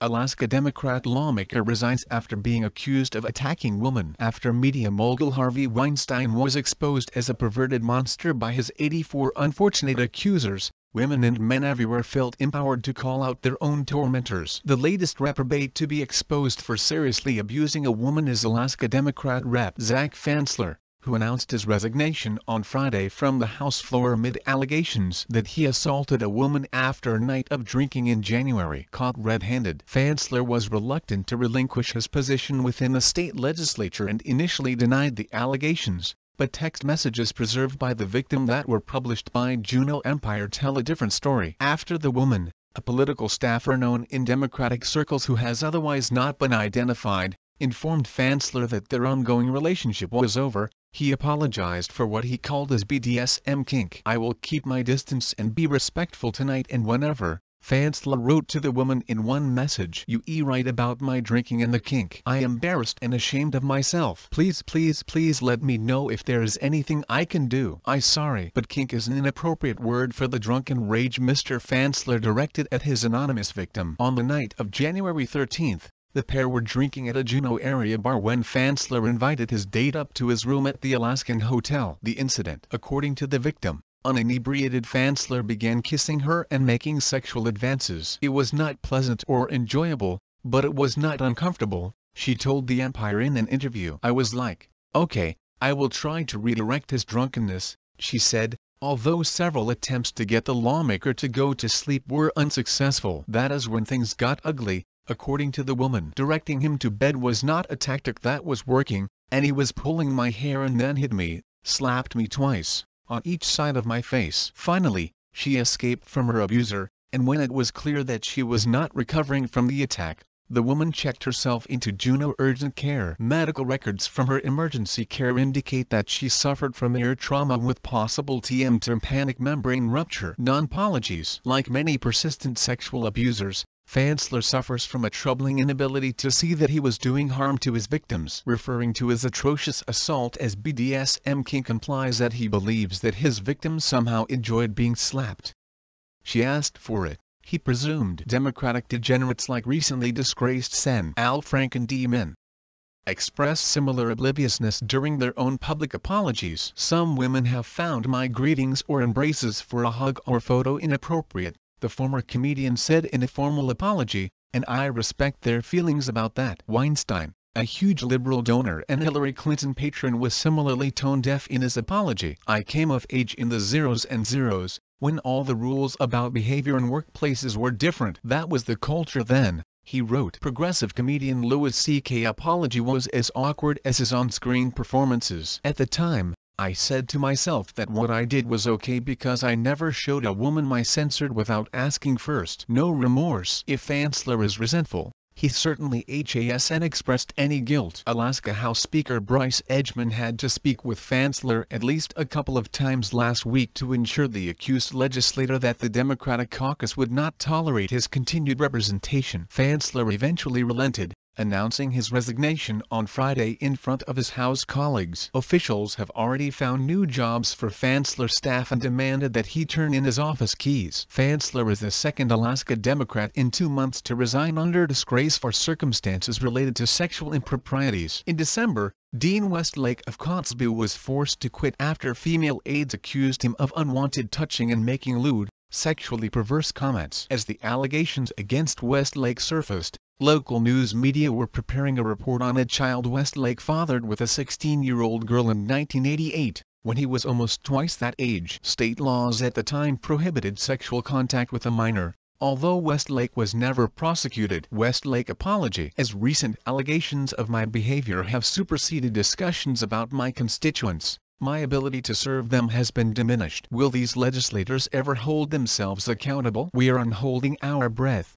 Alaska Democrat lawmaker resigns after being accused of attacking woman. After media mogul Harvey Weinstein was exposed as a perverted monster by his 84 unfortunate accusers, women and men everywhere felt empowered to call out their own tormentors. The latest reprobate to be exposed for seriously abusing a woman is Alaska Democrat Rep. Zach Fansler, who announced his resignation on Friday from the House floor amid allegations that he assaulted a woman after a night of drinking in January. Caught red-handed, Fansler was reluctant to relinquish his position within the state legislature and initially denied the allegations, but text messages preserved by the victim that were published by Juneau Empire tell a different story. After the woman, a political staffer known in Democratic circles who has otherwise not been identified, informed Fansler that their ongoing relationship was over, he apologized for what he called his BDSM kink. "I will keep my distance and be respectful tonight and whenever," Fansler wrote to the woman in one message. "You write about my drinking and the kink. I am embarrassed and ashamed of myself. Please let me know if there is anything I can do. I sorry, but kink is an inappropriate word for the drunken rage Mr. Fansler directed at his anonymous victim." On the night of January 13th, the pair were drinking at a Juneau area bar when Fansler invited his date up to his room at the Alaskan hotel. The incident, according to the victim, uninebriated Fansler began kissing her and making sexual advances. "It was not pleasant or enjoyable, but it was not uncomfortable," she told the Empire in an interview. "I was like, okay, I will try to redirect his drunkenness," she said, although several attempts to get the lawmaker to go to sleep were unsuccessful. "That is when things got ugly," according to the woman. "Directing him to bed was not a tactic that was working, and he was pulling my hair and then hit me, slapped me twice, on each side of my face." Finally, she escaped from her abuser, and when it was clear that she was not recovering from the attack, the woman checked herself into Juneau urgent care. Medical records from her emergency care indicate that she suffered from ear trauma with possible tympanic membrane rupture. Non-apologies. Like many persistent sexual abusers, Fansler suffers from a troubling inability to see that he was doing harm to his victims. Referring to his atrocious assault as BDSM kink implies that he believes that his victims somehow enjoyed being slapped. She asked for it, he presumed. Democratic degenerates like recently disgraced Sen. Al Franken D. Men express similar obliviousness during their own public apologies. "Some women have found my greetings or embraces for a hug or photo inappropriate," the former comedian said in a formal apology, "and I respect their feelings about that." Weinstein, a huge liberal donor and Hillary Clinton patron, was similarly tone-deaf in his apology. "I came of age in the zeros and zeros, when all the rules about behavior in workplaces were different. That was the culture then," he wrote. Progressive comedian Louis C.K. apology was as awkward as his on-screen performances. "At the time, I said to myself that what I did was okay because I never showed a woman my censored without asking first." No remorse. If Fansler is resentful, he certainly hasn't expressed any guilt. Alaska House Speaker Bryce Edgman had to speak with Fansler at least a couple of times last week to ensure the accused legislator that the Democratic caucus would not tolerate his continued representation. Fansler eventually relented, announcing his resignation on Friday in front of his House colleagues. Officials have already found new jobs for Fansler's staff and demanded that he turn in his office keys. Fansler is the second Alaska Democrat in 2 months to resign under disgrace for circumstances related to sexual improprieties. In December, Dean Westlake of Kotzebue was forced to quit after female aides accused him of unwanted touching and making lewd, sexually perverse comments. As the allegations against Westlake surfaced, local news media were preparing a report on a child Westlake fathered with a 16-year-old girl in 1988, when he was almost twice that age. State laws at the time prohibited sexual contact with a minor, although Westlake was never prosecuted. Westlake apology: "As recent allegations of my behavior have superseded discussions about my constituents, my ability to serve them has been diminished. Will these legislators ever hold themselves accountable? We are on holding our breath."